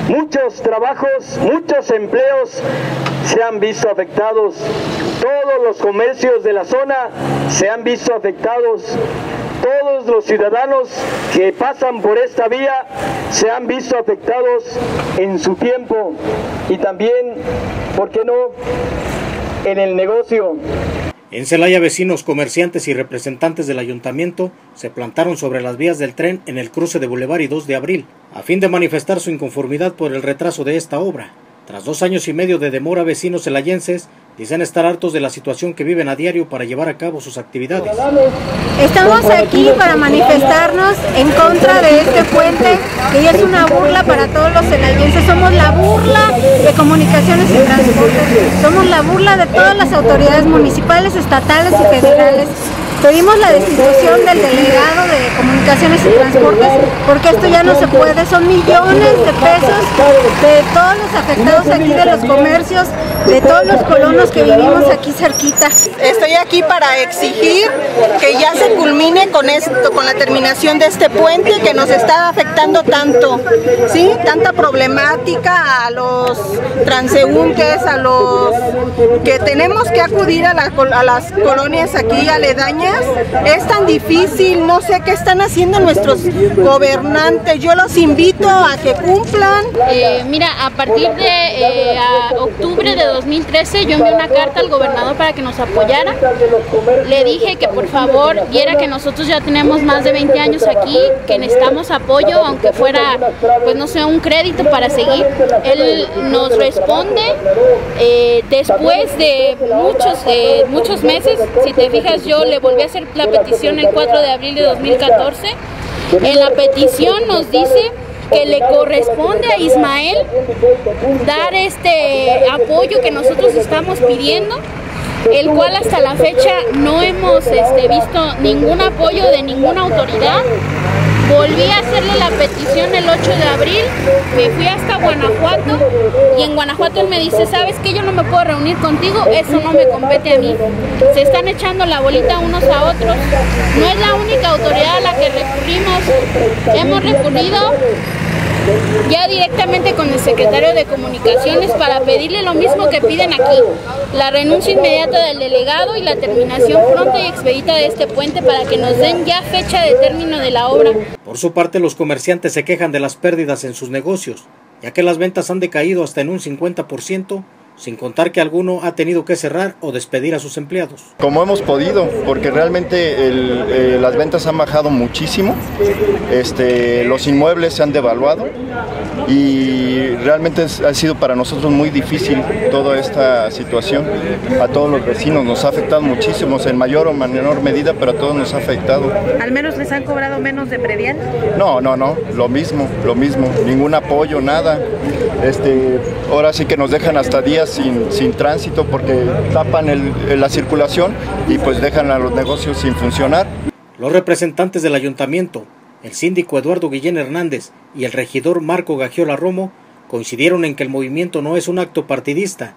Muchos trabajos, muchos empleos se han visto afectados, todos los comercios de la zona se han visto afectados, todos los ciudadanos que pasan por esta vía se han visto afectados en su tiempo y también, ¿por qué no?, en el negocio. En Celaya, vecinos, comerciantes y representantes del ayuntamiento se plantaron sobre las vías del tren en el cruce de Boulevard y 2 de Abril, a fin de manifestar su inconformidad por el retraso de esta obra. Tras 2 años y medio de demora, vecinos celayenses dicen estar hartos de la situación que viven a diario para llevar a cabo sus actividades. Estamos aquí para manifestarnos en contra de este puente, que ya es una burla para todos los celayenses. Somos la burla de Comunicaciones y Transportes, somos la burla de todas las autoridades municipales, estatales y federales. Pedimos la destitución del delegado de Comunicaciones y Transportes porque esto ya no se puede, son millones de pesos de todos los afectados aquí, de los comercios, de todos los colonos que vivimos aquí cerquita. Estoy aquí para exigir que ya se culmine con esto, con la terminación de este puente que nos está afectando tanto, ¿sí? Tanta problemática a los transeúntes, a los que tenemos que acudir a las colonias aquí aledañas. Es tan difícil, no sé qué están haciendo nuestros gobernantes. Yo los invito a que cumplan. Mira, a partir de octubre de 2013 yo envié una carta al gobernador para que nos apoyara. Le dije que por favor viera que nosotros ya tenemos más de 20 años aquí, que necesitamos apoyo, aunque fuera, pues no sé, un crédito para seguir. Él nos responde después de muchos meses. Si te fijas, yo le volví a hacer la petición el 4 de abril de 2014. En la petición nos dice que le corresponde a Ismael dar este apoyo que nosotros estamos pidiendo, el cual hasta la fecha no hemos visto ningún apoyo de ninguna autoridad. Volví a hacerle la petición el 8 de abril, me fui hasta Guanajuato y en Guanajuato él me dice, ¿sabes qué? Yo no me puedo reunir contigo, eso no me compete a mí. Se están echando la bolita unos a otros. No es la única autoridad a la que recurrimos, hemos recurrido ya directamente con el secretario de Comunicaciones para pedirle lo mismo que piden aquí, la renuncia inmediata del delegado y la terminación pronta y expedita de este puente para que nos den ya fecha de término de la obra. Por su parte, los comerciantes se quejan de las pérdidas en sus negocios, ya que las ventas han decaído hasta en un 50%, sin contar que alguno ha tenido que cerrar o despedir a sus empleados. Como hemos podido, porque realmente las ventas han bajado muchísimo, los inmuebles se han devaluado y realmente ha sido para nosotros muy difícil toda esta situación. A todos los vecinos nos ha afectado muchísimo, en mayor o menor medida, pero a todos nos ha afectado. ¿Al menos les han cobrado menos de predial? No, lo mismo, ningún apoyo, nada. Ahora sí que nos dejan hasta días sin tránsito porque tapan la circulación y pues dejan a los negocios sin funcionar. Los representantes del ayuntamiento, el síndico Eduardo Guillén Hernández y el regidor Marco Gagiola Romo coincidieron en que el movimiento no es un acto partidista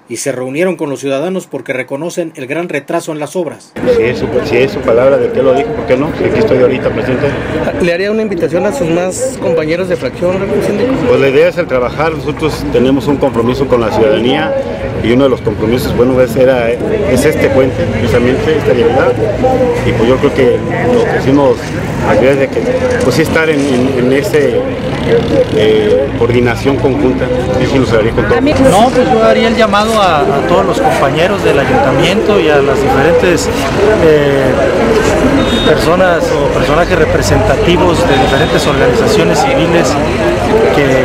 y se reunieron con los ciudadanos porque reconocen el gran retraso en las obras. Si es su palabra de que lo dijo, ¿por qué no? Si aquí estoy ahorita presente. ¿Le haría una invitación a sus más compañeros de fracción, síndico? Pues la idea es el trabajar. Nosotros tenemos un compromiso con la ciudadanía y uno de los compromisos, es este puente, precisamente, esta vialidad. Y pues yo creo que lo que hicimos es de que, pues sí estar en coordinación conjunta, y sí nos haría con todo. No, pues yo haría el llamado a todos los compañeros del ayuntamiento y a las diferentes personas o personajes representativos de diferentes organizaciones civiles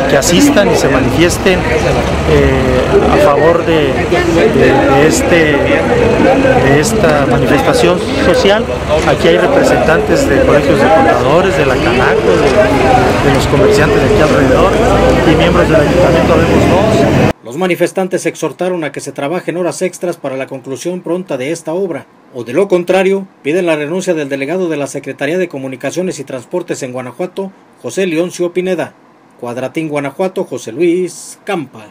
que asistan y se manifiesten a favor de esta manifestación social. Aquí hay representantes de colegios de contadores, de la Canaco, de los comerciantes de aquí alrededor y miembros del ayuntamiento, vemos dos. Los manifestantes exhortaron a que se trabajen horas extras para la conclusión pronta de esta obra, o de lo contrario, piden la renuncia del delegado de la Secretaría de Comunicaciones y Transportes en Guanajuato, José Leoncio Pineda. Cuadratín, Guanajuato, José Luis Campa.